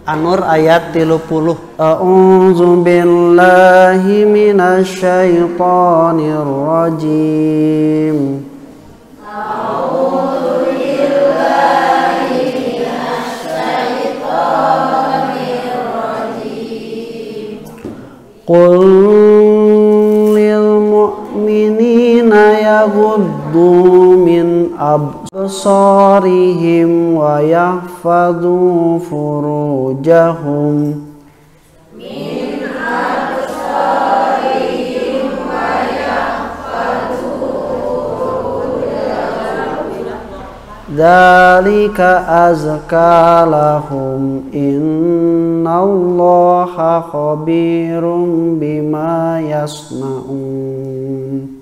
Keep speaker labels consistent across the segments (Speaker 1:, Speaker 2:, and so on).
Speaker 1: An-Nur ayat 30. A'udzu billahi minasy syaithanir rajim. A'udzu billahi minasy syaithanir rajim. Qul lil mu'minina yaghuddu min absarihim wa yahfadhu furujahum min absarihim wa yahfadhu furujahum dzalika azka lahum innallaha khabirum bima yasnaun.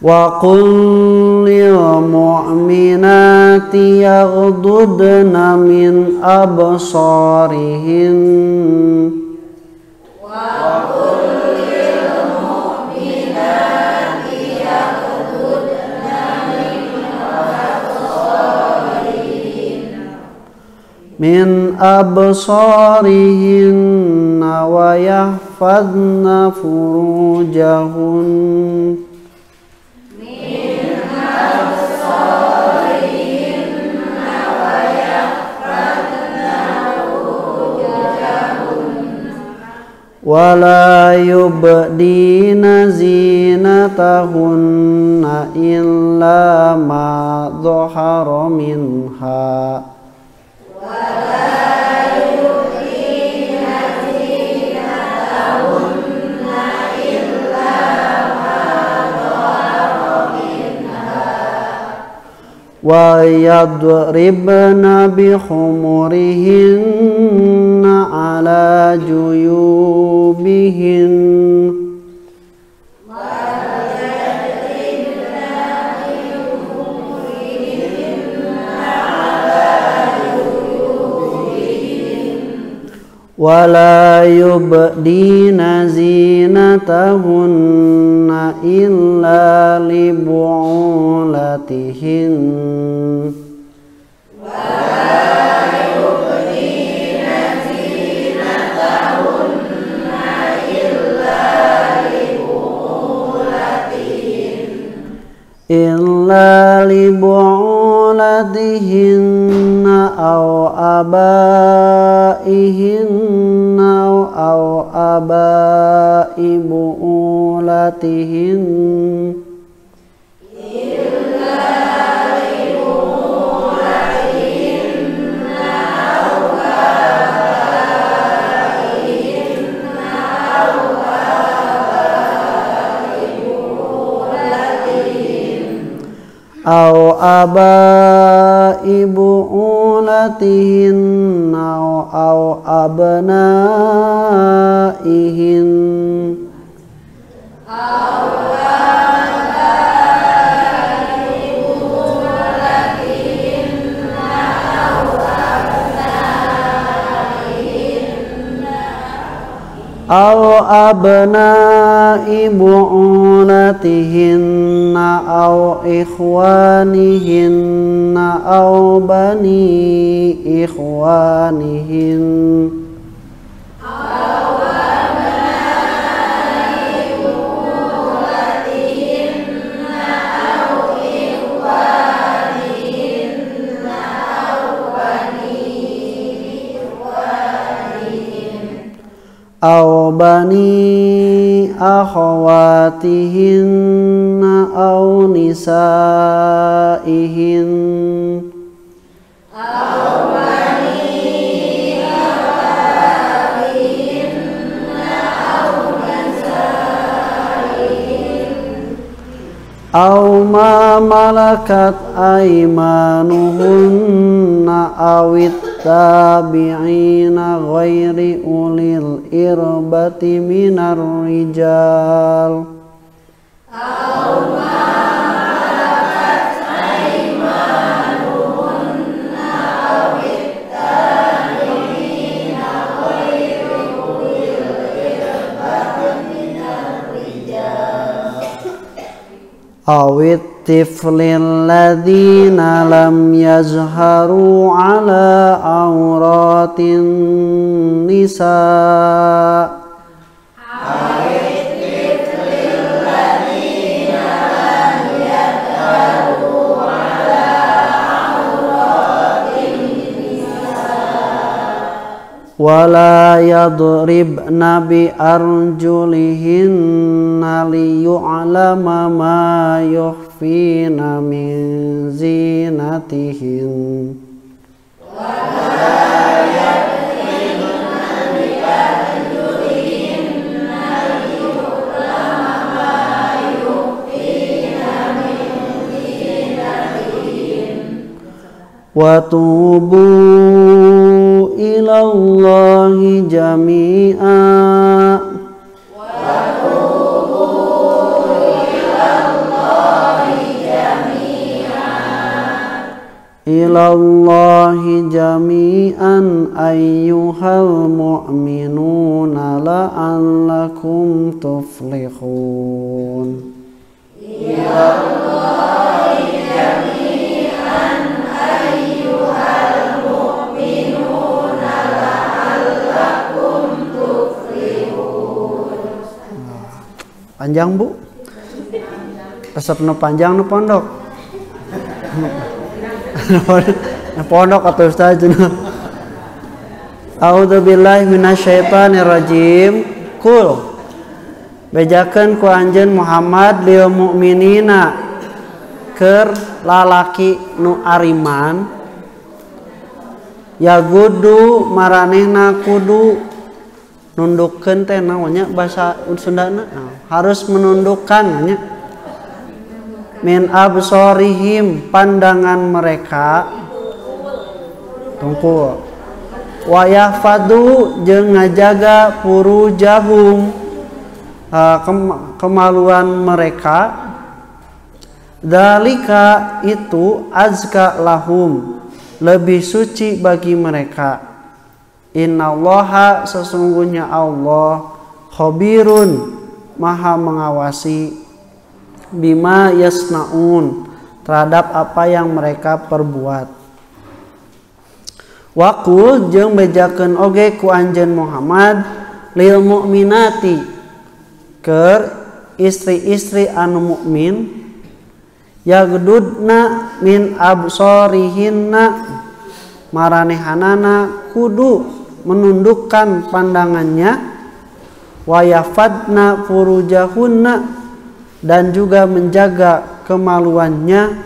Speaker 1: Wa qul lil mu'minati yaghdudna min absarihin wa qul lil mu'minati yaghdudna min absarihin wa yahfadna furujahun wala yubdina zinatahunna illa ma dhahara minha wala yubdina zinatahunna illa ma dhahara minha wa yadribna bi khumurihinna ala juyubihin wala yubdina zinatahunna illa li bu'ulatihin illa li bu'ulatihinna aw abaihinna aw abai bu'ulatihin aw abai bu'ulatihinna aw abnaihin aw abnai bu'ulatihinna aw ikhwanihinna aw bani ikhwanihin aw bani akhawatihinna aw nisaihin aw bani akhawatihinna aw nisaihin aw ma malakat aymanuhunna awit tabi'ina ghairi ulil irbati minar rijal aw ma malakat aymanuhunna awit tabi'ina ghairi awit tiflil ladzina lam yazharu ala auratin nisa wala yadribna bi arjulihinna liyu'lama ma yukhfina min zinatihin wa tubu ilallahi jami'a ilallahi jami'an ayyuhal mu'minuna la'allakum tuflihun ilallahi jami'an ayyuhal mu'minuna la'allakum tuflihun. Panjang Bu? Resep nu panjang nu pondok. Pondok atau ustaz cenah. A'udzubillahi minasyaitonirrajim. Kul bejakeun ku anjeun Muhammad lil mukminina keur lalaki nu ariman yagudu maranehna kudu nundukkeun teh naonnya bahasa Sundana harus menundukkan nya min absorihim pandangan mereka tungkul wayahfadu jeung ngajaga furujahum kemaluan mereka dzalika itu azka lahum lebih suci bagi mereka innallaha sesungguhnya Allah khabirun maha mengawasi bima yasnaun terhadap apa yang mereka perbuat. Waqul jeung bejakeun oge ku anjeun Muhammad lil mukminati keur istri-istri anu mukmin yagdudna min absorihinna maranehanana kudu menundukkan pandangannya wayafadna furujahunna dan juga menjaga kemaluannya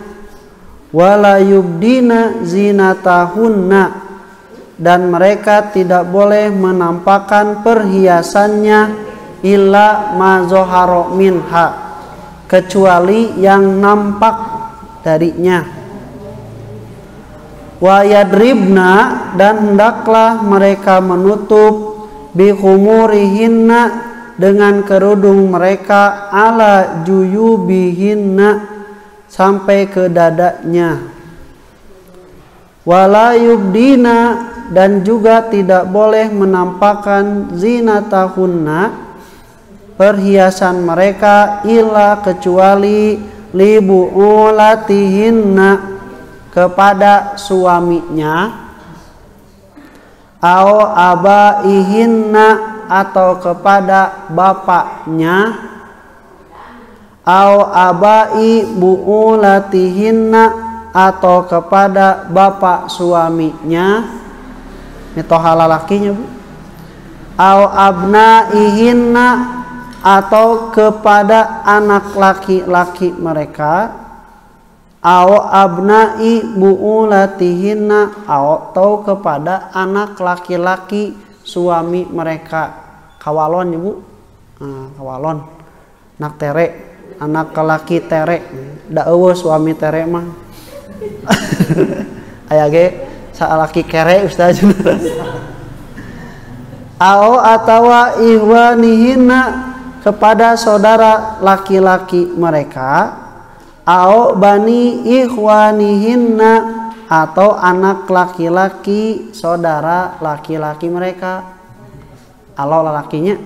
Speaker 1: wala yubdina zinatahunna dan mereka tidak boleh menampakkan perhiasannya illa ma zoharo minha kecuali yang nampak darinya wa yadribna dan hendaklah mereka menutup bi khumurihinna dengan kerudung mereka ala juyubihinna sampai ke dadanya wala yubdina dan juga tidak boleh menampakkan zinatahunna perhiasan mereka illa kecuali libu'ulatihinna kepada suaminya au abaihinna atau kepada bapaknya au abai bu'ulatihinna atau kepada bapak suaminya itu halalakinya Bu au abnaihinna atau kepada anak laki-laki mereka au abnai bu'ulatihinna atau kepada anak laki-laki suami mereka kawalon ya Bu kawalon anak tere anak laki tere da eueuh suami tere mah aya ge salaki kere ustaz au atawa ihwanihinna kepada saudara laki-laki mereka au bani ikhwanihinna atau anak laki-laki saudara laki-laki mereka alo lalakinya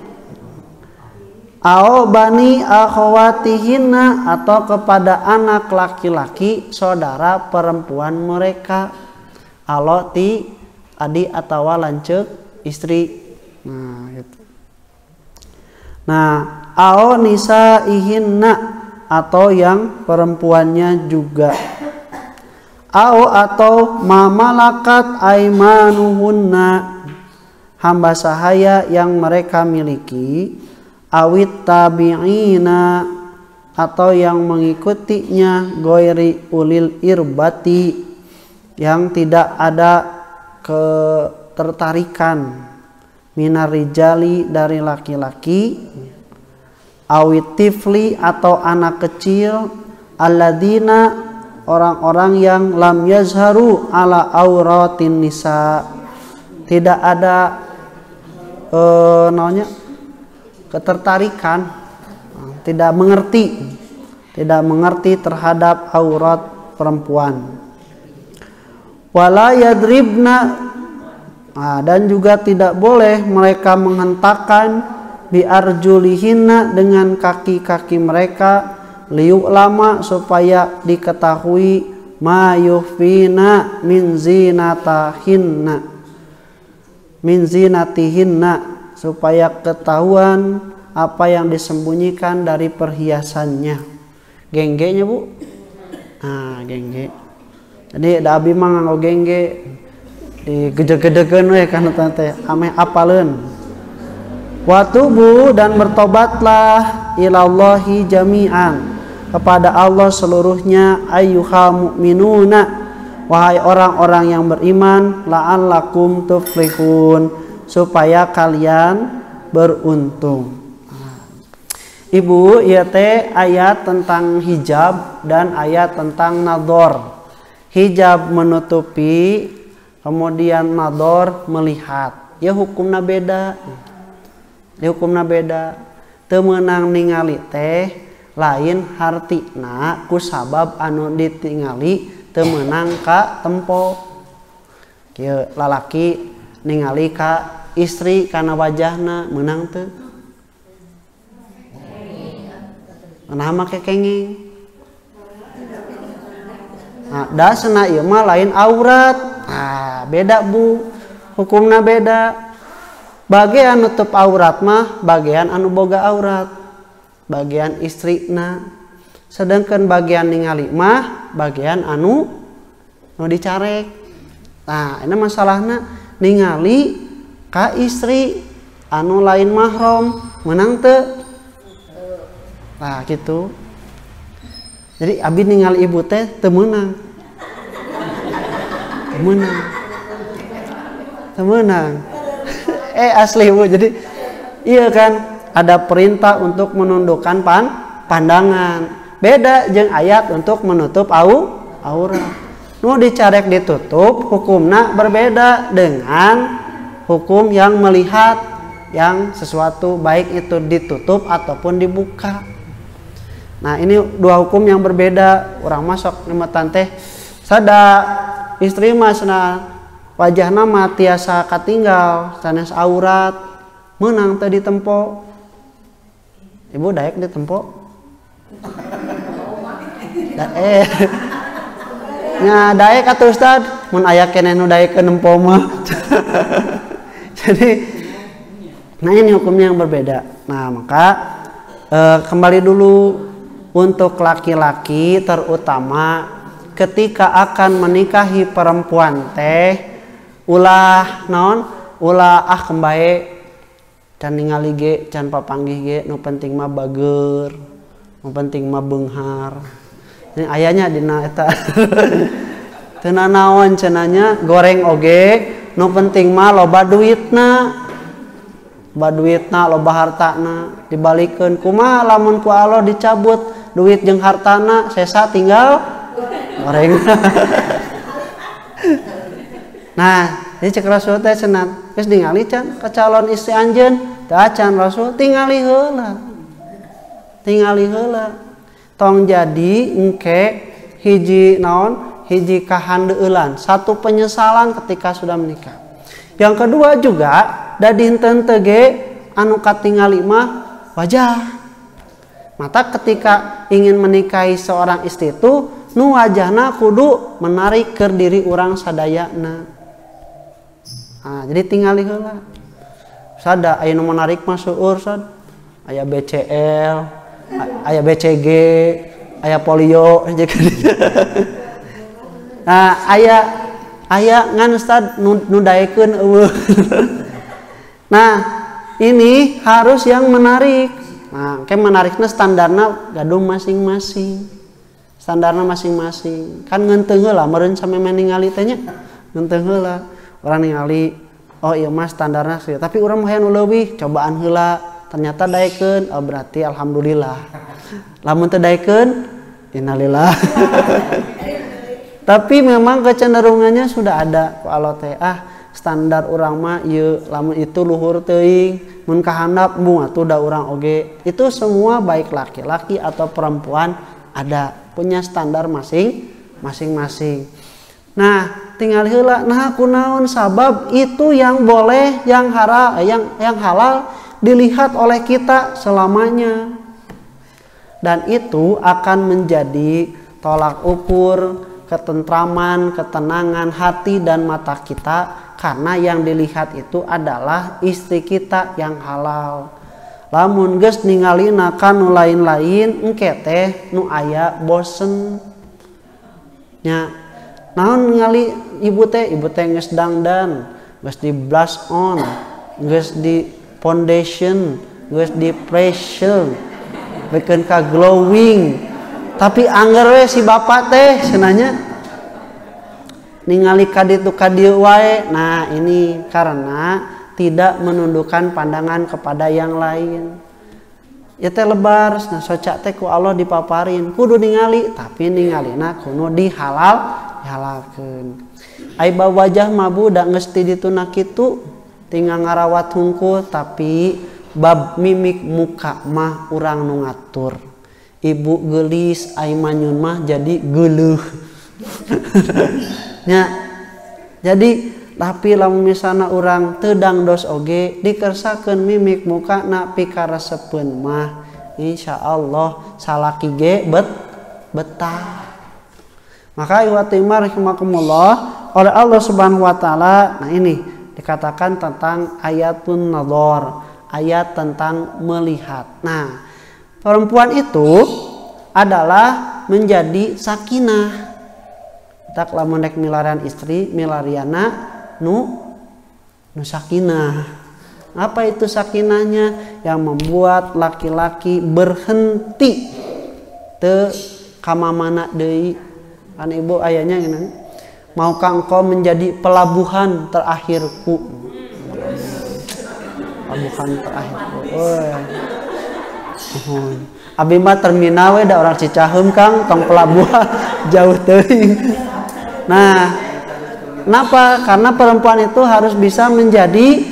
Speaker 1: Ao bani akhwatihinna, atau kepada anak laki-laki saudara perempuan mereka. Alo ti adik atau lanceuk istri. Nah gitu. Nah, ao nisaihinna, atau yang perempuannya juga. Ao atau mamalakat aimanuhunna, hamba sahaya yang mereka miliki. Awit tabi'ina, atau yang mengikutinya. Goiri ulil irbati, yang tidak ada ketertarikan. Minar rijali, dari laki-laki. Awit tifli, atau anak kecil. Alladina, orang-orang yang lam yazharu ala auratin nisa, tidak ada ketertarikan, tidak mengerti terhadap aurat perempuan. Wala yadribna, dan juga tidak boleh mereka menghentakkan biarjulihinna, dengan kaki-kaki mereka. Liyu'lama, supaya diketahui. Ma yuhfina min zinatihinna, supaya ketahuan apa yang disembunyikan dari perhiasannya. Gengge-nya bu, gengge. Jadi da abi mah nganggo gengge, digede-gedekeun we kana teh ameh apaleun. Wa tubu, dan bertobatlah ilallahi jami'an, kepada Allah seluruhnya. Ayyuhal mu'minuna, wahai orang-orang yang beriman. La'allakum tuflihun, supaya kalian beruntung. Ibu, ieu teh ayat tentang hijab dan ayat tentang nador. Hijab menutupi, kemudian nador melihat. Ya hukumna beda. Teu meunang ningali teh lain hartina ku sabab anu ditingali teu meunang ka tempo. Kieu lalaki ningali ka istri kana wajahna meunang teu? Nah make kenging. Nah, dasna ieu mah lain aurat. Beda bu, hukumna beda. Bagian nutup aurat mah bagian anu boga aurat, bagian istrina. Sedangkan bagian ningali mah bagian anu dicarek. Nah, ini masalahna ningali ka istri anu lain mahram meunang teu? Nah, gitu. Jadi abi ningali ibu teh teu meunang. Teu meunang. Asli bu, jadi iya kan ada perintah untuk menundukkan pandangan. Beda jeung ayat untuk menutup aurat. Nu dicarek ditutup hukumna berbeda dengan hukum yang melihat yang sesuatu, baik itu ditutup ataupun dibuka. Nah ini dua hukum yang berbeda. Orang masuk ngemetan teh sada istri masna wajahna mah tiasa katinggal sanes aurat meunang teu ditempo. Ibu daek ditempo? Nya daek atuh Ustad, mun aya keneh nu daek nempo mah. Jadi nah ini hukumnya yang berbeda. Nah maka kembali dulu untuk laki-laki terutama ketika akan menikahi perempuan teh ulah kembae can ningali ge can papanggih ge, nu penting mah bager, nu penting mah beunghar. Ini ayanya dina eta teu naon cenanya goreng oge, nu penting mah loba duitna, loba hartana. Dibalikeun kumaha lamun ku Allah dicabut duit jeung hartana, sesa tinggal goreng. Nah, jadi cek Rasul teh cenah geus ningali can ka calon istri anjeun, teu acan Rasul tingali heula. Tong jadi engke hiji kahandeulan, satu penyesalan ketika sudah menikah. Yang kedua juga da dinten teu ge anu katingali mah wajah. Mata ketika ingin menikahi seorang istri itu nu wajahna kudu menarik ke diri orang sadayana. Nah, jadi tinggal heula. Sada aya nu menarik mah seueur sad. Aya BCL, aya BCG, aya polio. Nah, aya ngan ustad nu daekeun eueuh. Nah, ini harus yang menarik. Nah, kayak menariknya standarnya gadung masing-masing. Standarnya masing-masing. Kan ngeunteung heula meureun sampe ningali teh nya. Ngeunteung heula. Urang ningali, oh iya mas standarnya sih. Tapi urang mah aya nu leuwih, cobaan heula. Ternyata daekeun, oh berarti alhamdulillah. Lamun teu daekeun, innalillah. Tapi memang kecenderungannya sudah ada ku Allah teh. Standar urang mah ieu, lamun itu luhur teuing. Mun kahandap bunga atuh da urang oge. Itu semua baik laki-laki atau perempuan ada punya standar masing-masing. Nah, tinggal heula nah kunaon sabab itu yang boleh, yang halal dilihat oleh kita selamanya. Dan itu akan menjadi tolak ukur ketentraman, ketenangan hati dan mata kita karena yang dilihat itu adalah istri kita yang halal. Lamun geus ningalina ka nu lain-lain engke teh nu aya bosen nya. Naon ningali ibu teh geus dangdan, geus di blush on, geus di foundation, geus di pressure, bikin ka glowing. Tapi angger we si bapak teh cenanya ningali ka ditu ka dieu wae. Nah, ini karena tidak menundukkan pandangan kepada yang lain. Ya teh lebar, nah soca teh ku Allah dipaparin, kudu ningali, tapi ningalina kudu dihalalkeun. Aiba wajah mabu da geus ti dituna kitu, tinggal ngarawat hungkul, tapi bab mimik muka mah urang nu ngatur. Ibu geulis, ai manyun mah jadi geuleuh. Nya, jadi tapi lamun misalna urang teu dangdos oge dikersakeun mimik muka na pikaresepeun mah insyaallah salaki ge betah. Maka iwatimah rahimakumullah oleh Allah Subhanahu wa taala. Nah, ini dikatakan tentang ayatun nadhar, ayat tentang melihat. Nah, perempuan itu adalah menjadi sakinah. Tak lamun rek milarian istri, milariana nu sakinah. Apa itu sakinahnya? Yang membuat laki-laki berhenti teu kamamana deui. Kan ibu ayahnya gini, maukah engkau menjadi pelabuhan terakhirku? Pelabuhan terakhirku. Abi mah terminal we da orang Cicaheum Kang, tong pelabuhan jauh teuing. Nah, kenapa? Karena perempuan itu harus bisa menjadi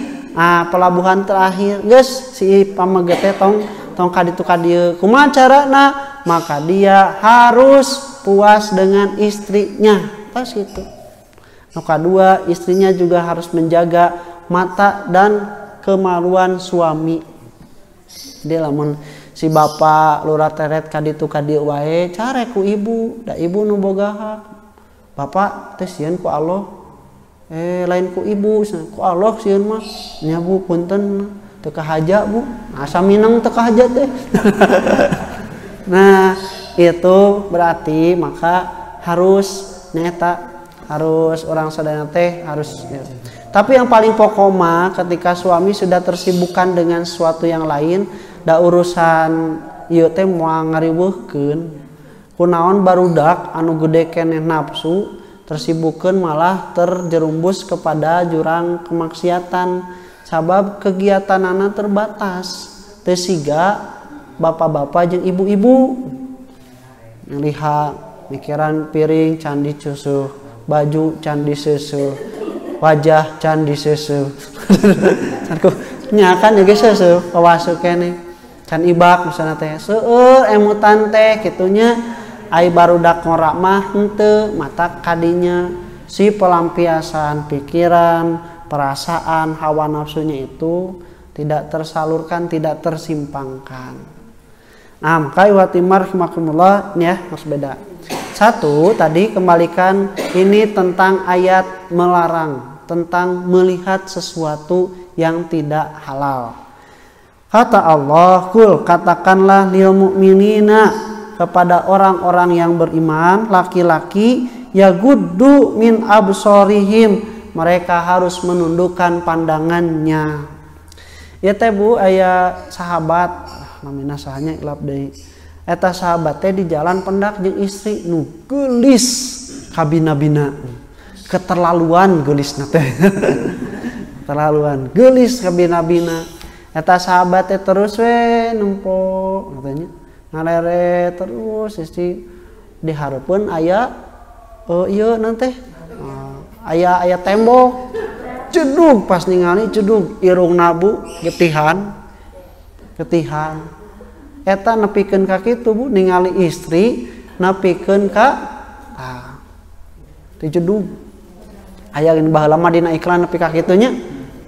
Speaker 1: pelabuhan terakhir. Geus si pamege teh tong kaditu ka dieu. Kumaha carana? Maka dia harus puas dengan istrinya. Pas gitu. Yang kedua, istrinya juga harus menjaga mata dan kemaluan suami. Dia lamun si bapak lurah teret kaditu ka dieu wae, care ku ibu, da ibu nu boga hak. Bapak teh sieun ku Allah. Lain ku ibu, ku Allah sieun mah. Nya Bu punten teu kahaja Bu. Asa mineng teu kahaja teh. Nah, itu berarti maka harus nyata harus orang sadayana teh harus ya. Tapi yang paling pokok mah ketika suami sudah tersibukkan dengan sesuatu yang lain, da urusan ieu teh moal ngariweuhkeun. Kunaon barudak anu gede keneh nafsu tersibukkeun malah terjerumus kepada jurang kemaksiatan sabab kegiatanana terbatas. Teu siga bapak-bapak jeung ibu-ibu ngelihat mikiran piring can dicusuh, baju can diseusuh, wajah can diseusuh. Nya kan ge seusuh kawasu keneh can ibak misalna teh seueur emutan teh kitunya. Ai barudak ngorak mah henteu mata kadinya si pelampiasan pikiran, perasaan, hawa nafsunya itu tidak tersalurkan, tidak tersimpangkan. Nah, maka iwatimar rahimakumullah ini ya harus beda. Satu tadi kembalikan ini tentang ayat melarang tentang melihat sesuatu yang tidak halal. Kata Allah, kul katakanlah lil mu'minina kepada orang-orang yang beriman laki-laki ya guddu min absorihim, mereka harus menundukkan pandangannya. Ya teh Bu aya sahabat namina sahanya ilap deui. Eta sahabat teh di jalan pendak jeung istri nu geulis kabina-bina. Keterlaluan geulisna teh. Keterlaluan geulis kabina-bina. Eta sahabat teh terus we nempok katanya. Ngalere terus istri dihareupeun aya ieu nanti aya tembok. Cedug pas ningali cedug irung nabu getihan eta nepikeun ka kitu Bu ningali istri nepikeun ka ti cedug aya baheula mah dina iklan nepi ka kitu nya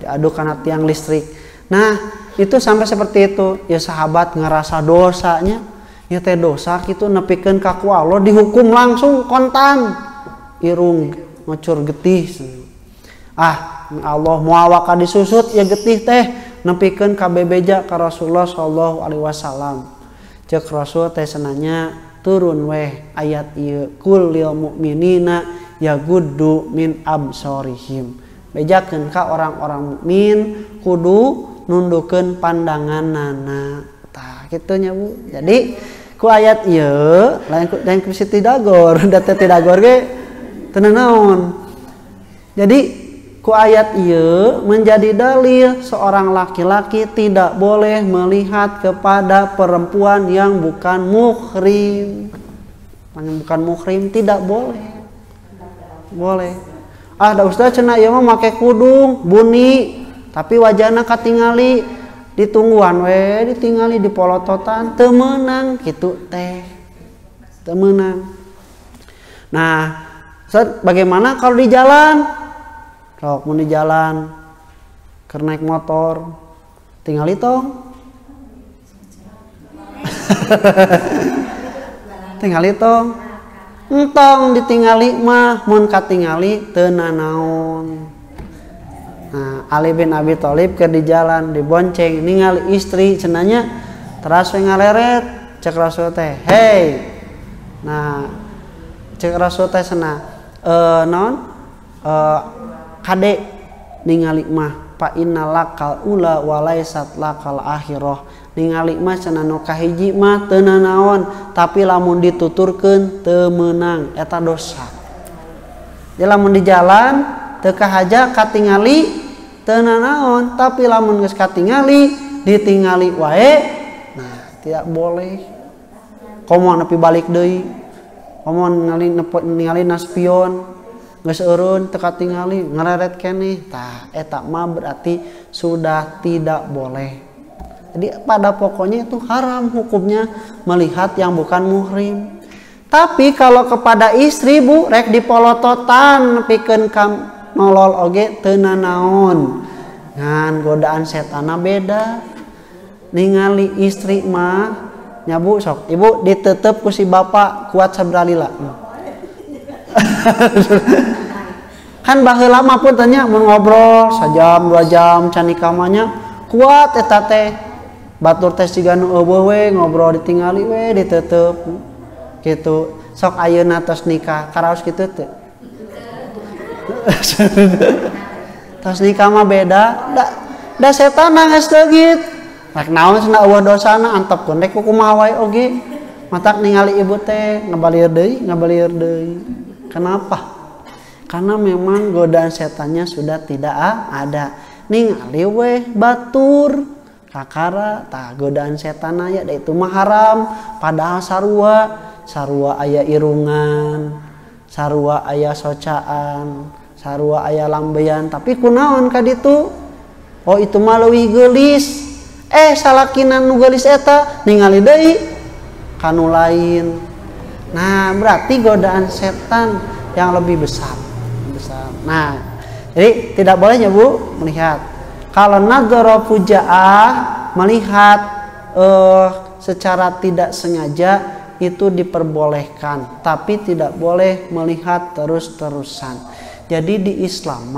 Speaker 1: diaduk kana tiang listrik. Nah itu sampai seperti itu ya sahabat ngerasa dosanya ya teh dosa kitu nepikeun ka ku Allah dihukum langsung kontan irung ngocor getih. Allah muawak disusut ya getih teh nepikeun ka bebeja ka Rasulullah sallallahu alaihi wasallam. Ceuk Rasul teh senanya turun weh ayat ieu kul lil mu'minina yaguddu min absorihim. Bejakeun ka orang-orang mukmin kudu nundukkeun pandanganna. Tah kitu nya Bu. Jadi ku ayat ieu lain ku Siti Dagor, da teh Dagor ge teu naon. Jadi ku ayat ieu menjadi dalil seorang laki-laki tidak boleh melihat kepada perempuan yang bukan muhrim. Yang bukan muhrim tidak boleh. Boleh. Da ustaz cenah ieu mah make kudung buni tapi wajahna katingali ditungguan we ditingali dipolototan teu meunang kitu teh. Teu meunang. Nah, bagaimana kalau di jalan? Sok mun di jalan keur naik motor tingali tong tingali tong entong ditingali mah mun katingali teu nanaon. Nah Ali bin Abi Thalib keur di jalan dibonceng ningali istri cenanya teras we ngaleret cek Rasul teh hei. Nah cek Rasul teh cenah naon kade ningali mah fa innalakal ula walaisat lakal akhirah. Ningali mah cenah nu kahiji mah teu nanaon tapi lamun dituturkeun teu meunang eta dosa. Jadi lamun di jalan teu kahaja katingali teu nanaon tapi lamun geus katingali ditingali wae nah tidak boleh. Komo nepi balik deui. Komo ningali na spion geus eureun teu katingali ngareret keneh tah eta mah berarti sudah tidak boleh. Jadi pada pokoknya itu haram hukumnya melihat yang bukan muhrim. Tapi kalau kepada istri Bu rek dipolototan pikeun ka nolol oge teu nanaon. Ngan godaan setana beda. Ningali istri mah nya Bu sok ibu diteuteup ku si bapa kuat sabralila. Kan baheula mah pun tanya mun ngobrol sajam 2 jam can nikah mah nya kuat eta teh batur teh siga nu eueuh we ngobrol ditingali we diteuteub kitu. Sok ayeuna tos nikah karaos kitu teu? Tos nikah mah beda da setan geus leugit rek naon cenah eueuh dosana antepkeun rek kumaha wae oge matak ningali ibu teh ngabalieur deui. Kenapa? Karena memang godaan setannya sudah tidak ada. Ningali weh batur kakara tah godaan setan aya da itu mah haram. Padahal sarua aya irungan, sarua aya socaan, sarua aya lambean, tapi kunaon ka ditu? Oh itu mah leuwih geulis. Salakina nu geulis eta ningali deui kanu lain. Nah, berarti godaan setan yang lebih besar. Nah, jadi tidak bolehnya Bu melihat. Kalau nadzara fujaah melihat secara tidak sengaja itu diperbolehkan, tapi tidak boleh melihat terus-terusan. Jadi di Islam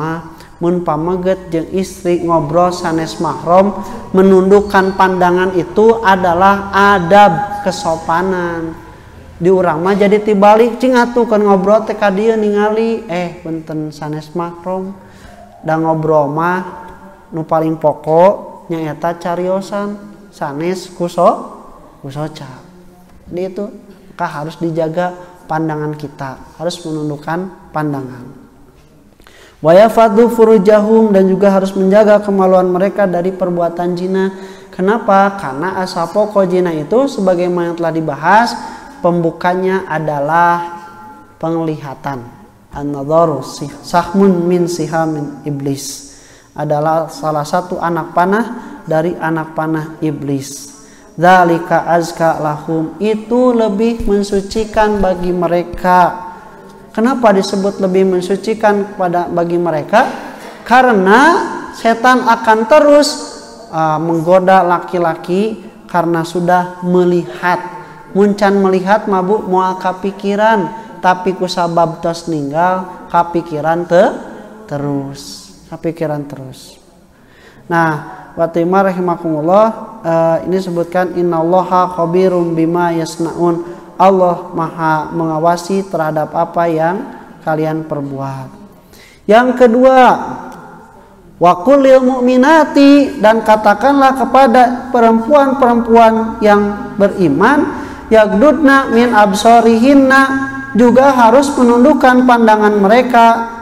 Speaker 1: mun pameget jeung istri ngobrol sanes mahram, menundukkan pandangan itu adalah adab kesopanan. Di urang mah jadi tibalik cing atuh kan ngobrol teh ka dieu ningali punten sanes mahram. Da ngobrol mah nu paling pokok nyaeta cariosan sanes kusoca. Jadi itu harus dijaga pandangan kita, harus menundukkan pandangan. Wa yafadhu furujahum, dan juga harus menjaga kemaluan mereka dari perbuatan zina. Kenapa? Karena asal pokok zina itu sebagaimana telah dibahas, pembukanya adalah penglihatan. An-nadharu sahmun min sihamin iblis, adalah salah satu anak panah dari anak panah iblis. Dzalika azka lahum, itu lebih mensucikan bagi mereka. Kenapa disebut lebih mensucikan bagi mereka? Karena setan akan terus menggoda laki-laki karena sudah melihat. Muncan melihat mabuk moal kapikiran, tapi kusabab tos ninggal kapikiran terus. Nah, Watimah rahimakumullah, ini sebutkan innallaha khabirum bima yasnaun, Allah maha mengawasi terhadap apa yang kalian perbuat. Yang kedua, wa qulil mu'minati, dan katakanlah kepada perempuan-perempuan yang beriman, yagdudna min absorihinna, juga harus menundukkan pandangan mereka,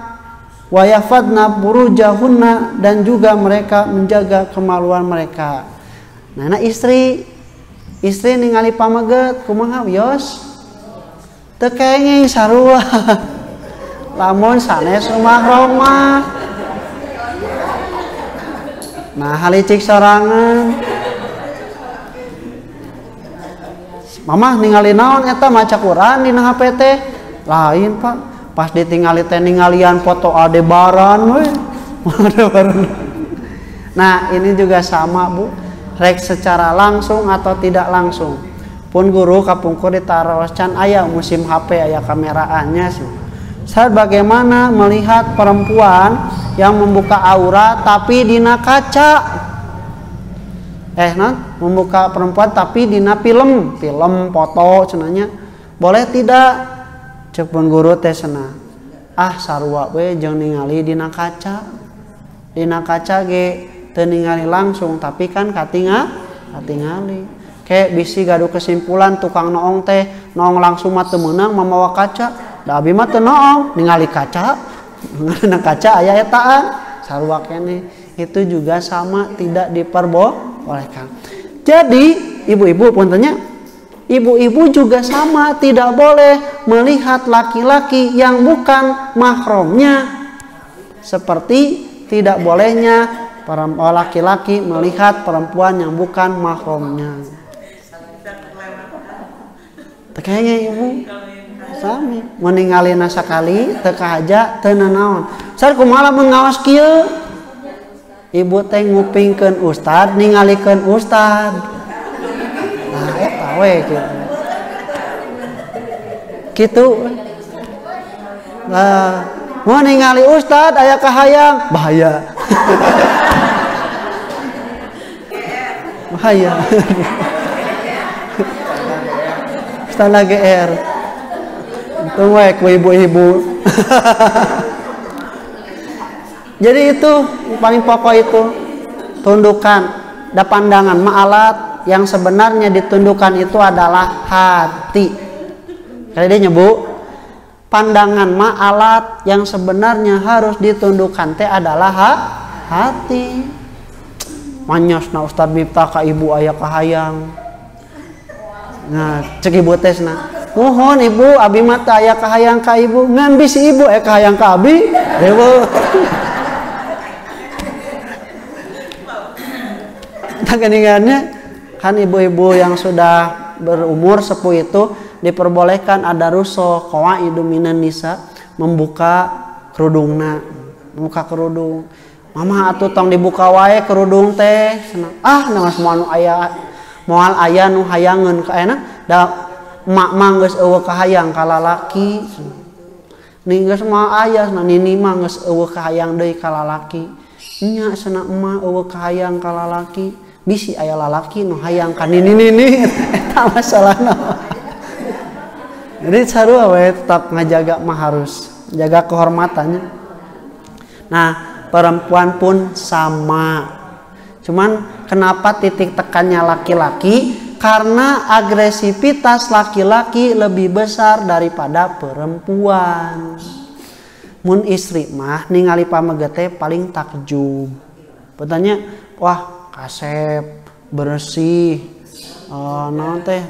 Speaker 1: wa yafadna burujahunna, dan juga mereka menjaga kemaluan mereka. Nah, istri ningali pameget kumaha wios teu kenging sarua lamun sanes mahram mah nah halicik sorangan mamah ningali naon eta maca Quran dina HP teh lain Pak, pas ditingali teh ningalian foto Aldebaran we. Nah ini juga sama Bu, rek secara langsung atau tidak langsung pun guru kapungkur ditaruh can aya musim HP aya kameraannya sih. Saat bagaimana melihat perempuan yang membuka aurat tapi dina kaca, membuka perempuan tapi dina film foto cenanya boleh tidak? Cek pun guru teh cenah sarua we jeung ningali dina kaca ge teu ningali langsung tapi kan katingali kayak bisi gaduh kesimpulan tukang noong teh noong langsung mah teu meunang mamawa kaca da abi mah teu noong ningali kaca ngarana kaca aya etaan sarua keneh. Itu juga sama, tidak diperbolehkan. Jadi ibu-ibu puntennya, ibu-ibu juga sama, tidak boleh melihat laki-laki yang bukan mahramnya, seperti tidak bolehnya para laki-laki melihat perempuan yang bukan mahramnya. Kayaknya ibu sami meningalina sakali teu kahaja teu nanaon. Sar kumaha mengawas kieu? Ibu teh ngupingkeun ustad ningalikeun ustad. Nah eta we kitu. Nah, mau ningali ustad aya kahayang bahaya. Bahaya. Ustad lagi Tunggu ku ibu-ibu. Jadi itu paling pokok itu tundukan, ada pandangan ma'alat yang sebenarnya ditundukkan itu adalah hati. Kali dia nyebut pandangan ma'alat yang sebenarnya harus ditundukkan teh adalah hati. Manyosna Ustad Miftah ka ibu aya kahayang. Nah, cek ibu tesna. Mohon ibu, abi mata aya kahayang ka ibu, ngan bisi ibu kahayang ka abi. Ibu. Keningannya kan ibu-ibu yang sudah berumur sepuh itu diperbolehkan ada ruso qawaidu minan nisa, membuka kerudungna, membuka kerudung. Mama atuh tong dibuka wae kerudung teh. Nama semua anu aya moal aya nu hayangeun ka enak da emak mah geus eueuh kahayang ka lalaki ning geus moal aya na nini mah geus eueuh kahayang deui ka lalaki nya cenah emak eueuh kahayang ka lalaki bisi aya lalaki nu hayang ka nini eta masalahna. Jadi sarua we tetap ngajaga mah harus jaga kehormatannya. Nah, perempuan pun sama. Cuman kenapa titik tekannya laki-laki? Karena agresivitas laki-laki lebih besar daripada perempuan. Mun istri mah ningali pamegete paling takjub. Bertanya, wah kasep, bersih,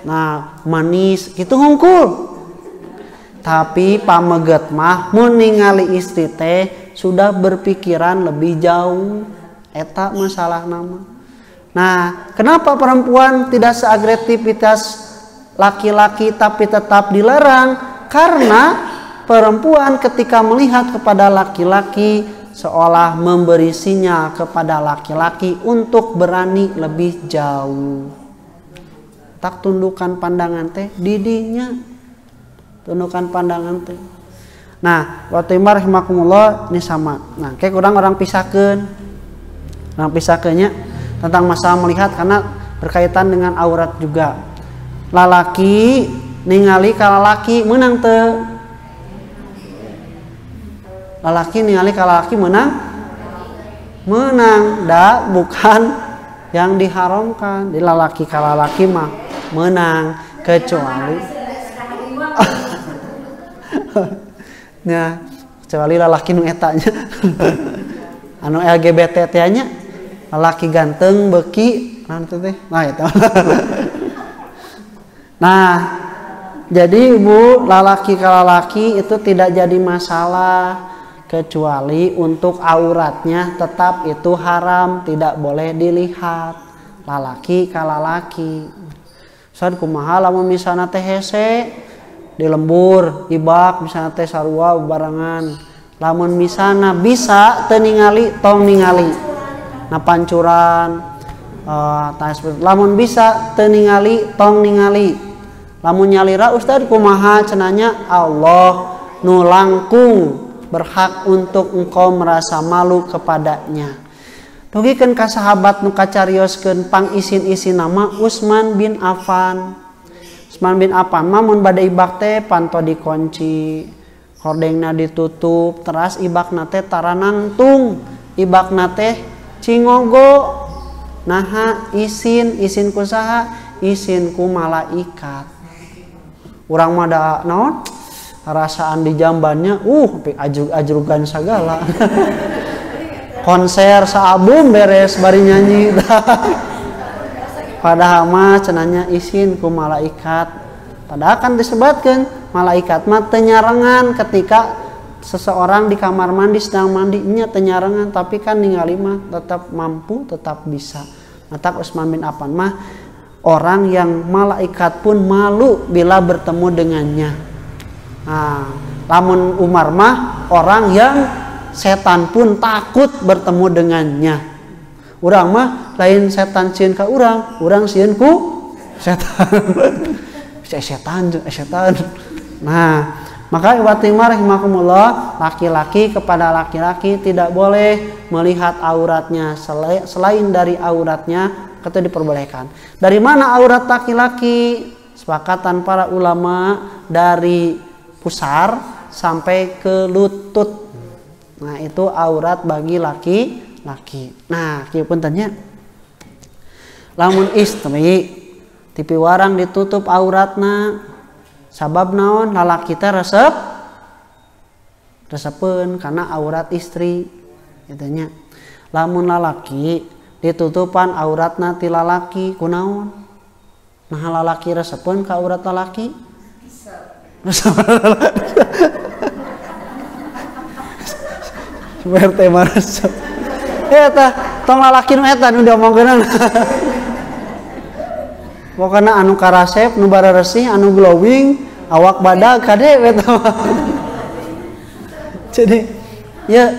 Speaker 1: nah manis, gitu hungkul. Tapi pameget mah mun ningali istri teh sudah berpikiran lebih jauh. Eta masalah nama. Nah, kenapa perempuan tidak seagresivitas laki-laki tapi tetap dilarang? Karena perempuan ketika melihat kepada laki-laki seolah memberi sinyal kepada laki-laki untuk berani lebih jauh. Tak tundukkan pandangan teh didinya. Tundukkan pandangan teh. Nah, waktu imar rahimakumullah ini sama. Nah, kayak orang pisahkeun. Orang pisahkeunnya tentang masalah melihat karena berkaitan dengan aurat juga. Lalaki ningali ka lalaki meunang teu? Lalaki ningali ka lalaki meunang? Meunang, da bukan yang diharamkan. Di lalaki ka lalaki mah meunang kecuali ya, kecuali lalaki nu eta nya. Anu LGBT teh nya lalaki ganteng beki nanti teh. Nah eta. Nah, jadi Ibu, lalaki ke lalaki itu tidak jadi masalah kecuali untuk auratnya tetap itu haram, tidak boleh dilihat. Lalaki ke lalaki. Sad kumaha lamun misalna teh hese di lembur, ibak misalna teh sarua barangan. Lamun misalna bisa teu ningali tong ningali. Na pancuran lamun bisa teu ningali tong ningali. Lamun nyalira Ustad kumaha cenanya Allah nu langkung berhak untuk engkau merasa malu kepadanya. Dugikeun ka sahabat nu kacarioskeun pangisin-isin nama Utsman bin Affan. Utsman bin Affan mah mun bade ibak teh panto dikunci, hordengna ditutup, teras ibakna teh taranangtung, ibakna teh cingogo. Naha isin ku saha? Isin ku malaikat. Urang mah da naon? Rasaan di jambannya ajrugan sagala. Konser saabum beres bari nyanyi. Padahal mah cenanya isin ku malaikat. Padahal kan disebutkan malaikat mah teu nyarengan ketika seseorang di kamar mandi sedang mandinya teu nyarengan, tapi kan ningali mah tetap mampu, tetap bisa. Mata Utsman bin Affan mah orang yang malaikat pun malu bila bertemu dengannya. Nah, lamun Umar mah orang yang setan pun takut bertemu dengannya. Urang mah lain setan sieun ka urang sieun ku setan. setan. Nah, maka ibatimah rahimakumullah, laki-laki kepada laki-laki tidak boleh melihat auratnya selain dari auratnya itu diperbolehkan. Dari mana aurat laki-laki? Sepakatan para ulama dari pusar sampai ke lutut. Nah, itu aurat bagi laki-laki. Nah, kieu puntennya. Lamun istri tipi warang ditutup auratna sabab naon? Lalaki teh resepeun karena aurat istri kitu nya. Lamun lalaki ditutupan auratna ti lalaki kunaon? Nah, lalaki resepeun ka aurat lalaki? Seperti resep. Eta tong lalaki nu eta nu diomongkeun. Pokona anu karasep nu bara resih anu glowing awak badag kade eta. Jadi ya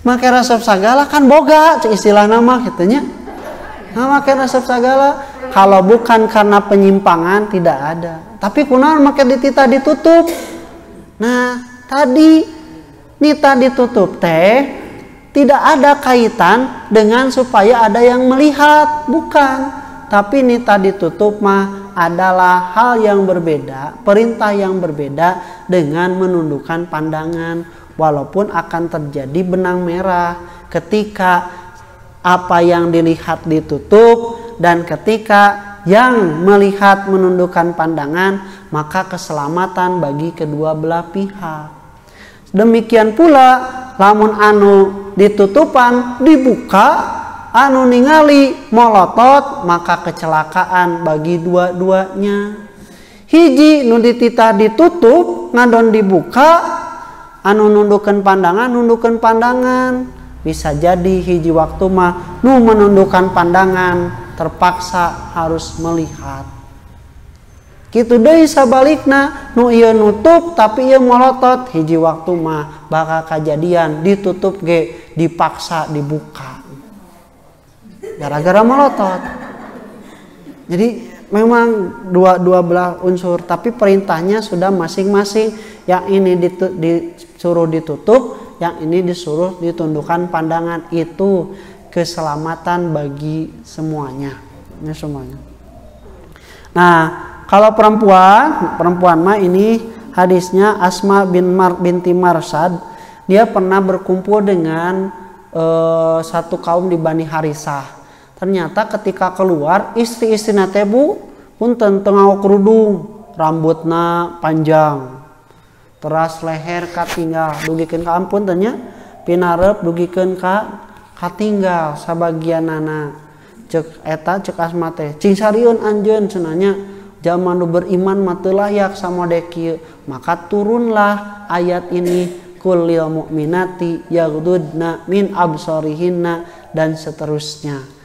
Speaker 1: make resep sagala kan boga cek istilah nama kitu nya. Nah, make resep sagala Kalau bukan karena penyimpangan tidak ada. Tapi kunaon make ditita ditutup. Nah, tadi nita ditutup teh tidak ada kaitan dengan supaya ada yang melihat, bukan. Tapi nita ditutup mah adalah hal yang berbeda, perintah yang berbeda dengan menundukkan pandangan, walaupun akan terjadi benang merah ketika apa yang dilihat ditutup dan ketika yang melihat menundukkan pandangan, maka keselamatan bagi kedua belah pihak. Demikian pula lamun anu ditutupan dibuka, anu ningali molotot, maka kecelakaan bagi dua-duanya. Hiji nu dititah ditutup ngadon dibuka, anu nundukkan pandangan. Bisa jadi hiji waktu mah nu menundukkan pandangan terpaksa harus melihat. Kitu deui sabalikna nu ieu nutup tapi ieu molotot, hiji waktu mah bakal kajadian ditutup ge dipaksa dibuka gara-gara melotot. Jadi memang dua belah unsur, tapi perintahnya sudah masing-masing. Yang ini disuruh ditutup, yang ini disuruh ditundukkan pandangan. Itu keselamatan bagi semuanya. Ini semuanya. Nah, kalau perempuan mah ini hadisnya Asma binti Marsad. Dia pernah berkumpul dengan satu kaum di Bani Harisah. Ternyata ketika keluar istri-istri natebu pun tengah kerudung, rambutna panjang, teras leher katinggal, dugikeun ka ampun tanya pinarep dugikeun ka katinggal sabagianana. Cek eta cek Asma teh cing sariun anjeun cenanya zaman nu beriman mah teu layak samode kieu. Maka turunlah ayat ini kullil mu'minati yaghdudna min absarihinna dan seterusnya.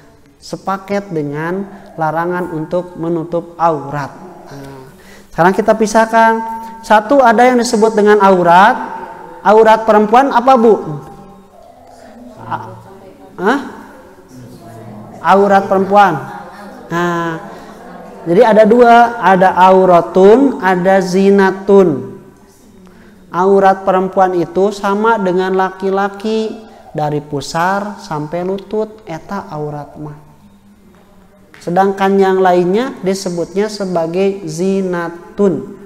Speaker 1: Sepaket dengan larangan untuk menutup aurat. Nah, sekarang kita pisahkan. Satu ada yang disebut dengan aurat. Aurat perempuan apa bu? Aurat perempuan. Nah, jadi ada dua. Ada auratun, ada zinatun. Aurat perempuan itu sama dengan laki-laki. Dari pusar sampai lutut. Eta aurat mah. Sedangkan yang lainnya disebutnya sebagai zinatun,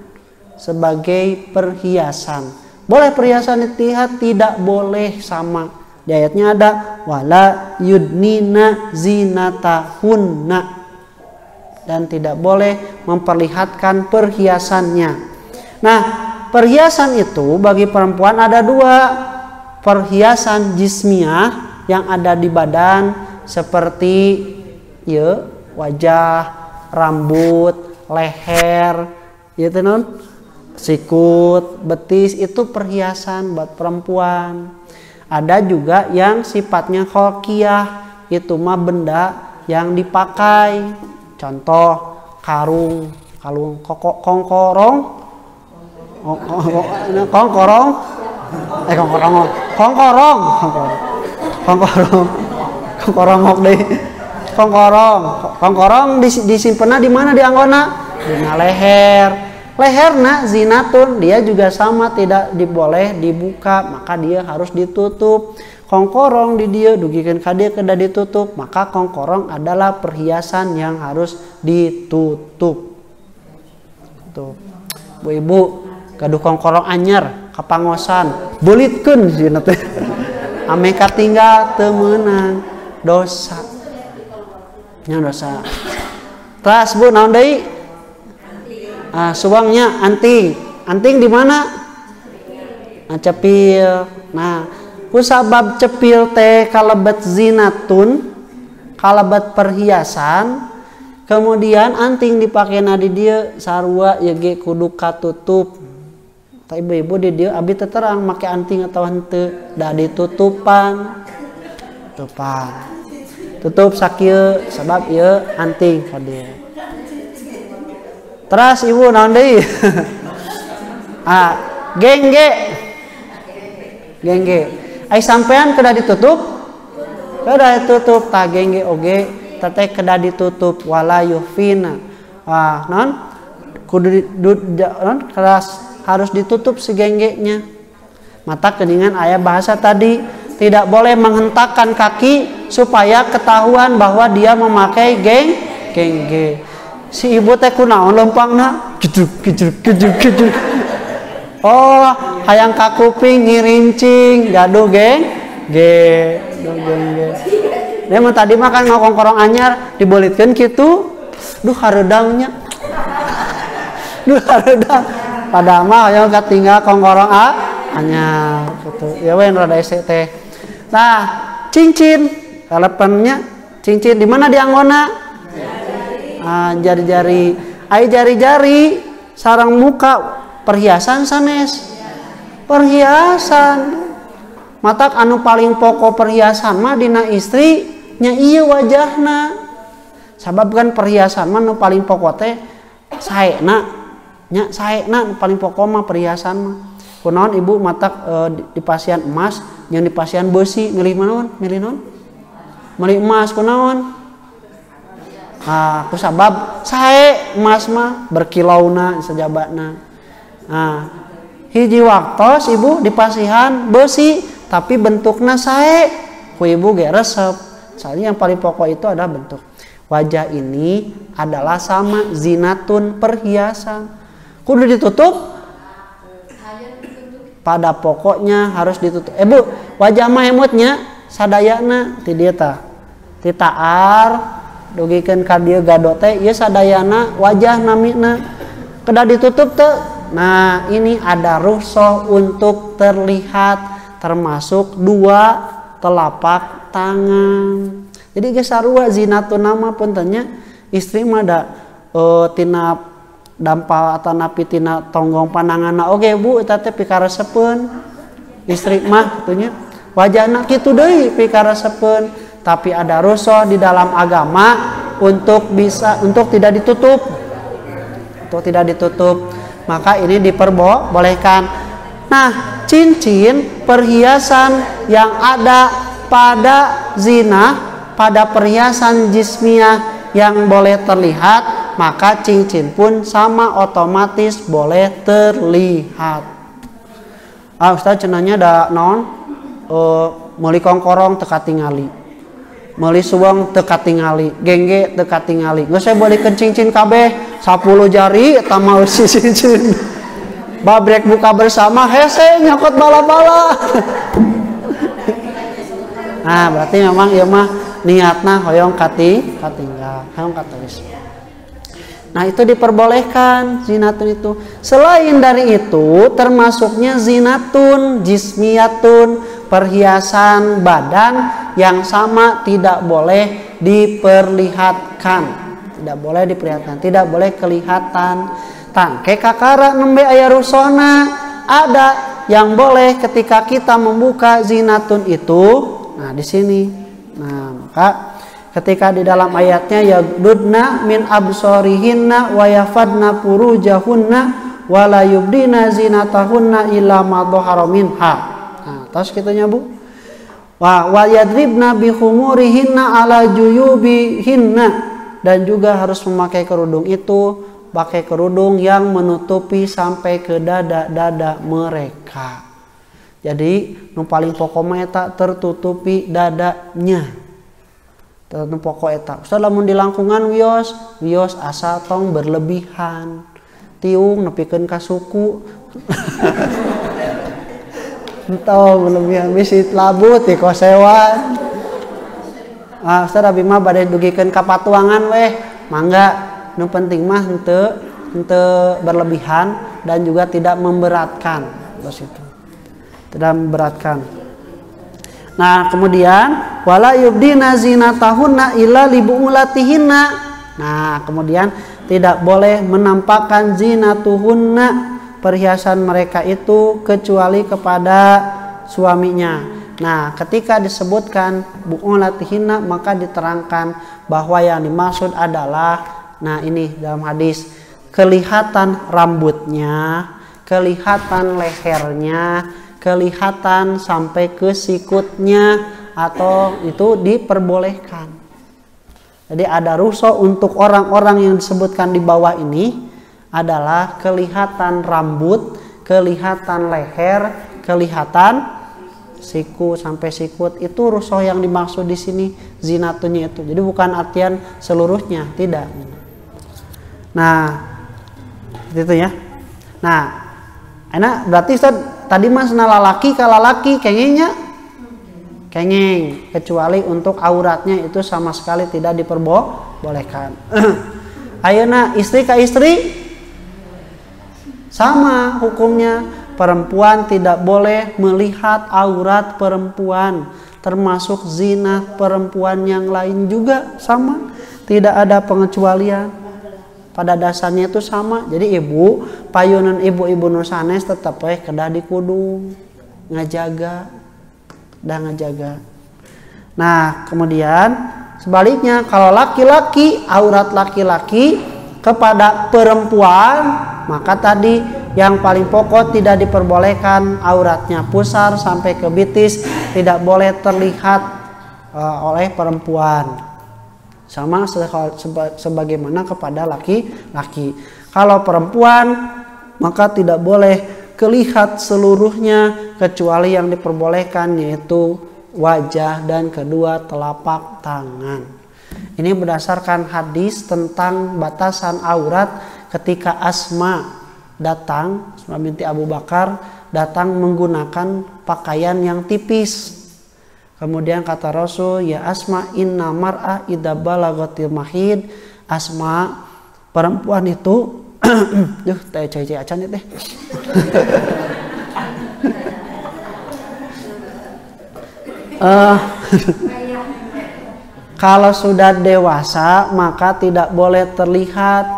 Speaker 1: sebagai perhiasan. Boleh perhiasan dilihat, tidak boleh sama. Di ayatnya ada wala yudnina zinatahunna, dan tidak boleh memperlihatkan perhiasannya. Nah, perhiasan itu bagi perempuan ada dua. Perhiasan jismiyah yang ada di badan seperti wajah, rambut, leher, gitu non, sikut, betis, itu perhiasan buat perempuan. Ada juga yang sifatnya kholqiyah, itu mah benda yang dipakai. Contoh karung, kongkorong, kongkorong disimpannya di mana di anggona? Di leher. Leherna zinatun, dia juga sama tidak diboleh dibuka, maka dia harus ditutup. Kongkorong di dia dugikeun ka dieu kedah ditutup, maka kongkorong adalah perhiasan yang harus ditutup. Tuh. Bu ibu gaduh kongkorong anyar kapangosan, beulitkeun cenah teh. Ame katinggal teu meunang, dosa. Nya dosa. Tas bu naon deui? Suwangnya anting. Anting di mana? Cepil. Nah, kusabab cepil teh kalebet zinatun, kalebet perhiasan. Kemudian anting dipakena di dieu sarua ye ge kudu katutup. Tapi ibu-ibu di dieu abi teu terang make anting atau henteu, da ditutupan. Tutup sakieu sabab ieu anting ka dieu. Teras ibu naon deui? Gengge. Ai sampean kedah ditutup? Kedah ditutup, tah gengge oge teteh kedah ditutup wala yufina. Non kudu keras harus ditutup si genggenya. Mata keningan aya bahasa tadi tidak boleh menghentakkan kaki supaya ketahuan bahwa dia memakai gengge. Si ibu teh kunaon lempangna gedug. Oh, hayang ka kuping ngirincing, gaduh gengge. Dia mah tadi mah kan ngokongkorong anyar dibolitkeun kitu. Duh hareudangnya. Padahal mah hayang katinggal kongkorong anyar gitu. Ya we rada ese teh. Nah, cincin kalepennya cincin di mana dianggona? Jari-jari. Ai jari-jari sarang muka perhiasan sanes. Perhiasan. Matak anu paling pokok perhiasan mah dina istri nya ieu wajahna. Sabab kan perhiasan mah nu paling pokok teh saena. Nya saena nu paling pokok mah perhiasan mah. Kunaon ibu matak di pasian emas yang di pasian besi milih naon? Milih naon? Milih emas kunaon? Ku sabab sae emas mah berkilauna sajabatna. Hiji waktos ibu di pasihan besi tapi bentuknya sae ku ibu ge resep. Soalnya yang paling pokok itu adalah bentuk. Wajah ini adalah sama zinatun perhiasan. Kudu ditutup. Pada pokoknya harus ditutup. Bu, wajah mah hemutnya sadayana ti dieu tah. Ti taar dugikeun ka dieu gado teh ieu sadayana wajah namina kedah ditutup teh. Nah, ini ada rukhsah untuk terlihat termasuk dua telapak tangan. Jadi geus sarua zinatun nama puntennya istri mah da tina dampal atau napi tina tonggong pananganna oge bu eta teh pikaresepeun istri mah kitu nya wajahna kitu deui pikaresepeun tapi ada rukhsah di dalam agama untuk tidak ditutup maka ini diperbolehkan. Nah, cincin perhiasan yang ada pada zina pada perhiasan jismiyah yang boleh terlihat maka cincin pun sama otomatis boleh terlihat. Ustaz cenanya da naon meuli kongkorong teu katingali. Meuli suweng teu katingali, gengge teu katingali. Geus saya bolikeun cincin kabeh 10 jari eta mah si cincin. Babrek buka bersama hese nyakot bala-bala. Nah, berarti memang ieu mah niatna hoyong katinggal, hoyong katulis. Nah, itu diperbolehkan zinatun itu. Selain dari itu termasuknya zinatun jismiyatun perhiasan badan yang sama tidak boleh diperlihatkan. Tidak boleh diperlihatkan, tidak boleh kelihatan. Tangke kakara nembe aya rusona ada yang boleh ketika kita membuka zinatun itu. Nah, di sini. Nah, maka ketika di dalam ayatnya yaghdudna min absarihinna wa yafadna furujahunna wa la yubdina zinatahunna illa ma dhahara minha. Nah, terus kitunya Bu. Wa yadribna bi khumurihinna ala juyubihinna dan juga harus memakai kerudung itu pakai kerudung yang menutupi sampai ke dada-dada mereka. Jadi nu paling pokok mah eta tertutupi dadanya. Teu pokok eta. Ustaz lamun di langkungan wios asa tong berlebihan. Tiung nepikeun ka suku. Entong berlebihan bisi labu ti kosewan. Ustaz abi mah bade dugikeun ka patuangan weh. Mangga nu penting mah henteu berlebihan dan juga tidak memberatkan. Terus itu. Tidak memberatkan. Nah, kemudian wala yubdina zinatahunna illa libuulatihinna. Nah, kemudian tidak boleh menampakkan zinatuhunna perhiasan mereka itu kecuali kepada suaminya. Nah, ketika disebutkan buulatihinna maka diterangkan bahwa yang dimaksud adalah nah ini dalam hadis kelihatan rambutnya, kelihatan lehernya, kelihatan sampai ke sikutnya atau itu diperbolehkan. Jadi ada rukhsah untuk orang-orang yang disebutkan di bawah ini adalah kelihatan rambut, kelihatan leher, kelihatan siku sampai sikut, itu rukhsah yang dimaksud di sini zinatunya itu. Jadi bukan artian seluruhnya, tidak. Nah, itu ya. Nah, enak berarti Ustaz tadi mas lalaki ka lalaki kengengnya kengeng, kecuali untuk auratnya itu sama sekali tidak diperbolehkan. Ayeuna istri ka istri sama hukumnya, perempuan tidak boleh melihat aurat perempuan, termasuk zina perempuan yang lain juga sama, tidak ada pengecualian. Pada dasarnya itu sama. Jadi ibu payunan ibu-ibu nu sanes tetap kedah dikudung ngajaga. Nah, kemudian sebaliknya kalau laki-laki, aurat laki-laki kepada perempuan, maka tadi yang paling pokok tidak diperbolehkan auratnya pusar sampai ke bitis, tidak boleh terlihat oleh perempuan. Sama sebagaimana kepada laki-laki. Kalau perempuan maka tidak boleh kelihat seluruhnya kecuali yang diperbolehkan, yaitu wajah dan kedua telapak tangan. Ini berdasarkan hadis tentang batasan aurat ketika Asma datang, Asma binti Abu Bakar datang menggunakan pakaian yang tipis. Kemudian kata Rasul, ya Asma inna mar'a idza balagatil mahid. Asma, perempuan itu duh teh cai acan teh. Kalau sudah dewasa maka tidak boleh terlihat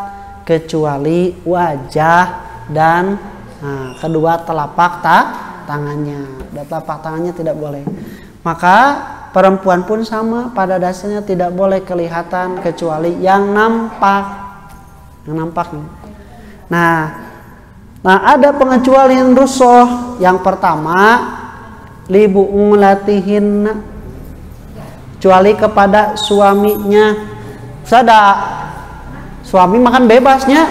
Speaker 1: kecuali wajah dan kedua telapak tangannya. Telapak tangannya tidak boleh. Maka perempuan pun sama, pada dasarnya tidak boleh kelihatan kecuali yang nampak. Nah, ada pengecualian rukhsah. Yang pertama, libu ulatihin, kecuali kepada suaminya. Sada suami makan bebasnya,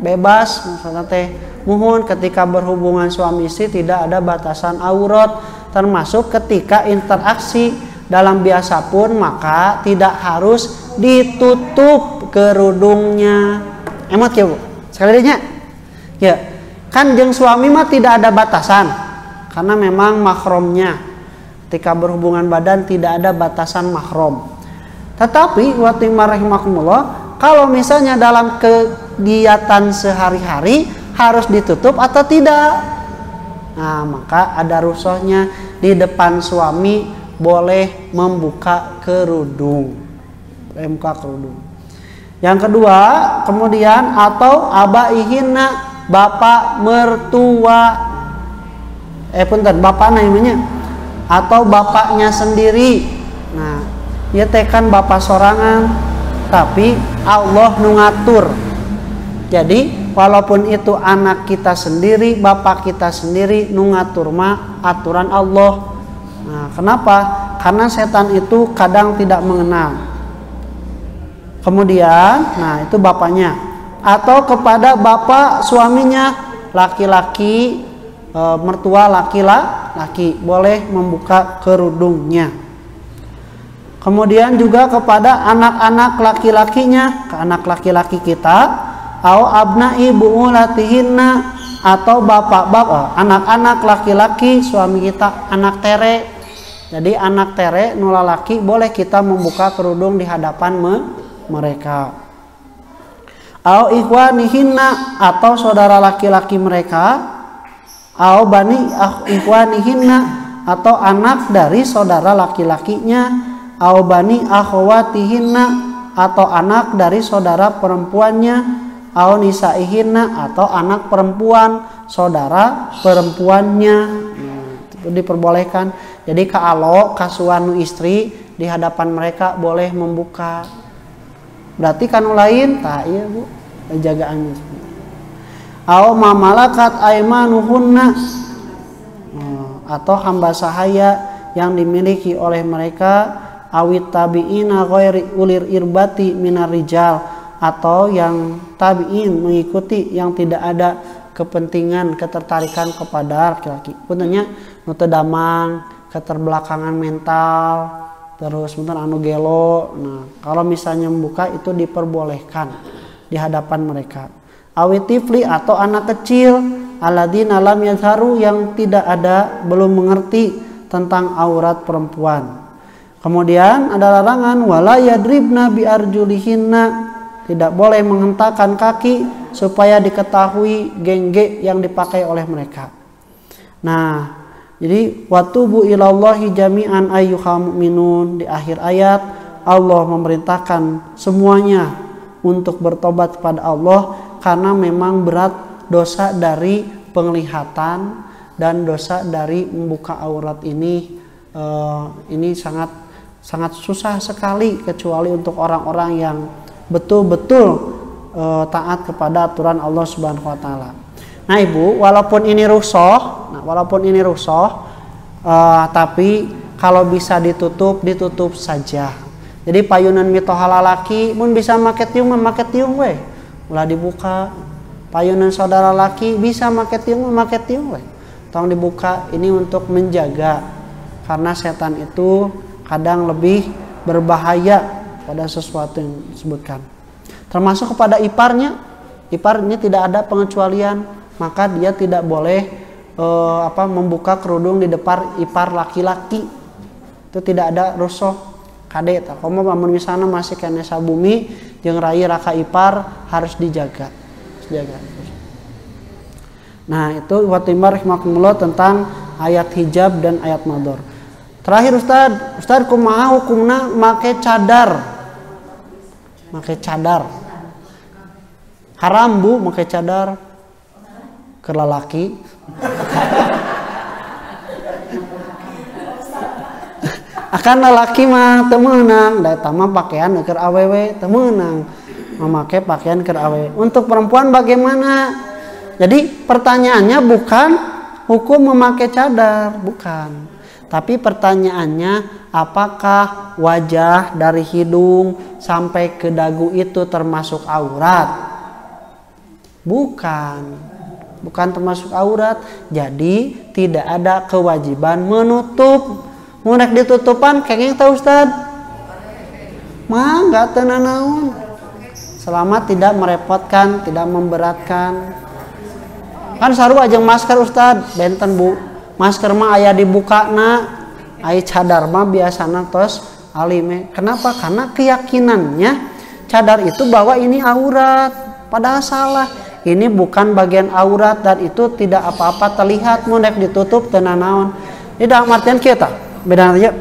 Speaker 1: bebas maksudnya teh. Muhun ketika berhubungan suami istri tidak ada batasan aurat, termasuk ketika interaksi dalam biasa pun maka tidak harus ditutup kerudungnya. Emot ya Bu? Sekali aja. Ya, kan jeung suami mah tidak ada batasan karena memang mahromnya. Ketika berhubungan badan tidak ada batasan mahrom. Tetapi wa rahimakumullah, kalau misalnya dalam kegiatan sehari-hari harus ditutup atau tidak? Nah, maka ada rukhsahnya di depan suami boleh membuka kerudung. Membuka kerudung. Yang kedua, kemudian atau abaihinna, bapak mertua. Punten, bapak namanya atau bapaknya sendiri. Nah, ya tekan bapak sorangan, tapi Allah nu ngatur. Jadi walaupun itu anak kita sendiri, bapak kita sendiri, nu ngatur mah aturan Allah. Nah, kenapa? Karena setan itu kadang tidak mengenal. Kemudian, nah itu bapaknya. Atau kepada bapak suaminya, laki-laki, mertua laki-laki boleh membuka kerudungnya. Kemudian juga kepada anak-anak laki-lakinya, ke anak laki-laki kita, au abna'i bu'ulatihinna, atau bapak-bapak, anak-anak laki-laki suami kita, anak tere. Jadi anak tere nulalaki boleh kita membuka kerudung di hadapan mereka. Au ikhwanihinna, atau saudara laki-laki mereka, au bani ikhwanihinna, atau anak dari saudara laki-lakinya, au bani akhwatihinna, atau anak dari saudara perempuannya, au nisaihinna, atau anak perempuan saudara perempuannya. Itu diperbolehkan. Jadi kalau kasuanu istri di hadapan mereka boleh membuka. Berarti kanu lain tah iya Bu penjagaannya. Au mamalakat aimanuhunna, atau hamba sahaya yang dimiliki oleh mereka awit tabi'ina ghairi ulir irbati minar rijal, atau yang tabi'in mengikuti yang tidak ada kepentingan ketertarikan kepada laki-laki. Puntennya nu teu damang, keterbelakangan mental, terus punten anu gelo. Nah, kalau misalnya membuka itu diperbolehkan di hadapan mereka. Awit tifli atau anak kecil, alladzina lam yazharu yang tidak ada, belum mengerti tentang aurat perempuan. Kemudian ada larangan wala yadribna bi arjulihinna, tidak boleh menghentakkan kaki supaya diketahui gengge yang dipakai oleh mereka. Nah, jadi watubu ilallahi jami'an ayyuhal mu'minun, di akhir ayat Allah memerintahkan semuanya untuk bertobat kepada Allah karena memang berat dosa dari penglihatan dan dosa dari membuka aurat ini sangat susah sekali kecuali untuk orang-orang yang betul-betul taat kepada aturan Allah Subhanahu wa taala. Nah, Ibu, walaupun ini rusoh, tapi kalau bisa ditutup saja. Jadi payunan mitoha lalaki mun bisa make tiung we. Ulah dibuka. Payunan saudara laki bisa make tiung we. Tong dibuka, ini untuk menjaga, karena setan itu kadang lebih berbahaya pada sesuatu yang disebutkan. Termasuk kepada iparnya. Ipar ini tidak ada pengecualian, maka dia tidak boleh membuka kerudung di depan ipar laki-laki. Itu tidak ada rusuh kade. Komo pamun misalnya masih kene sabumi jeung rai raka ipar harus dijaga. Nah, itu watimar rahimakumullah tentang ayat hijab dan ayat mador. Terakhir Ustad kumaha hukumna make cadar? Haram Bu make cadar ke lalaki. Akan lalaki mah teu meunang, da eta mah pakaian keur awewe teu meunang. Memakai pakaian keur awewe. Untuk perempuan bagaimana? Jadi pertanyaannya bukan hukum memakai cadar, bukan. Tapi pertanyaannya, apakah wajah dari hidung sampai ke dagu itu termasuk aurat? Bukan termasuk aurat. Jadi tidak ada kewajiban menutup. Munek ditutupan kenging tau Ustad? Mah enggak teu nanaon. Selama tidak merepotkan, tidak memberatkan. Kan sarua jeung masker Ustad, benten Bu. Masker mah aya dibukana, aya cadar mah biasana tos alime. Kenapa? Karena keyakinannya cadar itu bahwa ini aurat, padahal salah. Ini bukan bagian aurat dan itu tidak apa-apa terlihat mun rek ditutup teu nanaon. Ini dalam artian kieu tah. Beda aja.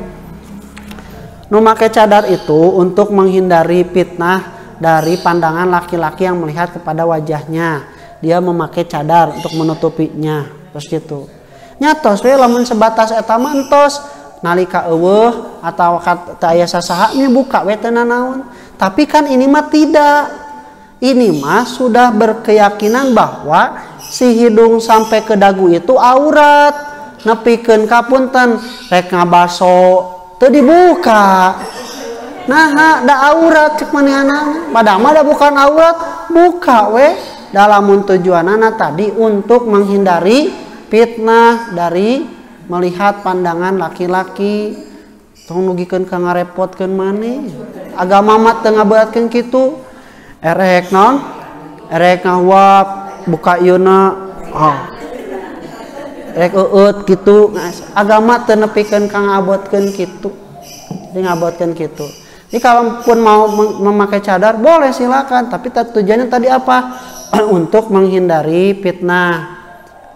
Speaker 1: Nu make cadar itu untuk menghindari fitnah dari pandangan laki-laki yang melihat kepada wajahnya. Dia memakai cadar untuk menutupinya, terus gitu. Nyatos we lamun sebatas eta mah entos nalika eueuh atawa kata aya sasaha nya buka we teu nanaon. Tapi kan ini mah tidak. Ini mah sudah berkeyakinan bahwa si hidung sampai ke dagu itu aurat. Nepikeun kapunten rek ngabaso teu dibuka. Nah, da aurat cek manehna. Padahal mah da bukan aurat, buka we. Dalam tujuanana tadi untuk menghindari fitnah dari melihat pandangan laki-laki. Tong nugikeun ka ngarepotkeun maneh. Agama mah teu ngaberatkeun kitu. Erek naon? Erek ngawap buka ieuna. Erek eueut kitu. Agama teu nepikeun ka ngabotkeun kitu. Jadi ngabotkeun kitu. Jadi kalaupun mau memakai cadar boleh silakan, tapi tujuannya tadi apa? Untuk menghindari fitnah.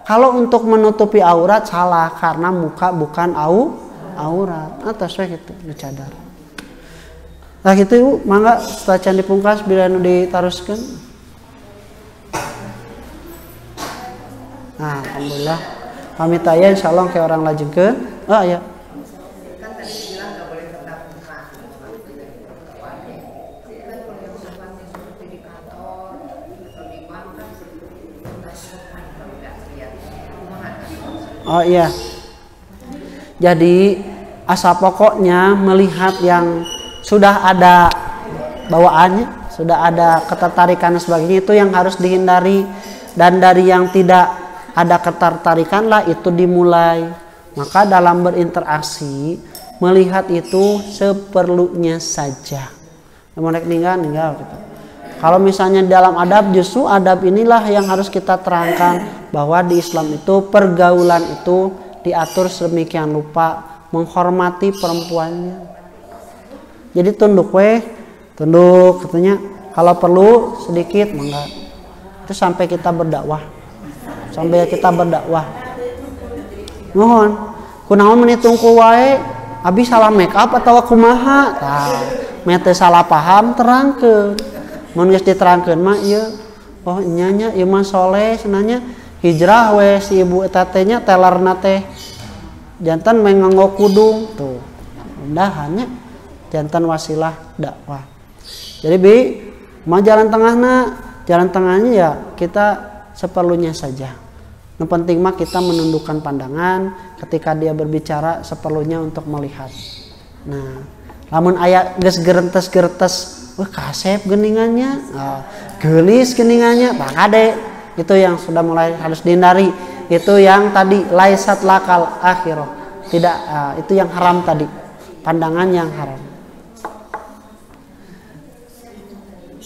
Speaker 1: Kalau untuk menutupi aurat salah karena muka bukan aurat. Atas we gitu dicadar. Nah gitu Ibu, mangga setelah can dipungkas bila nu ditaruskeun. Nah, alhamdulillah. Pamit aya insyaallah ke orang lajengkeun. Ya. Oh iya. Jadi asal pokoknya melihat yang sudah ada bawaannya, sudah ada ketertarikan dan sebagainya, itu yang harus dihindari. Dan dari yang tidak ada ketertarikan lah itu dimulai. Maka dalam berinteraksi melihat itu seperlunya saja. Mereka ninggal gitu. Kalau misalnya dalam adab, justru adab inilah yang harus kita terangkan, bahwa di Islam itu pergaulan itu diatur sedemikian rupa, menghormati perempuannya. Jadi tunduk katanya, kalau perlu sedikit mangga. Itu sampai kita berdakwah. Mohon kunaon menitung ku wae abi salah make up atau kumaha, tah mete salah paham terangkeun. Mun geus diterangkeun mah ieu oh nya ieu mah soleh cenanya hijrah we si ibu eta teh nya telerna teh jantan menganggo kudung tuh. Mudahannya jantan wasilah dakwah. Jadi bi mah jalan tengahnya ya kita seperlunya saja. Yang penting mah kita menundukkan pandangan ketika dia berbicara, seperlunya untuk melihat. Nah, lamun aya geus gerentes, kasep geningannya, geulis geningannya, kade. Itu yang sudah mulai harus dihindari. Itu yang tadi laisat lakal akhirah. Tidak, itu yang haram tadi. Pandangan yang haram.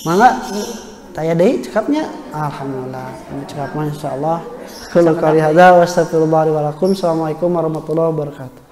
Speaker 1: Mangga taya deui cekapnya. Alhamdulillah. Cekap mah insyaallah. Qul qali hadza wa astaghfirullah wa lakum. Assalamualaikum warahmatullahi wabarakatuh.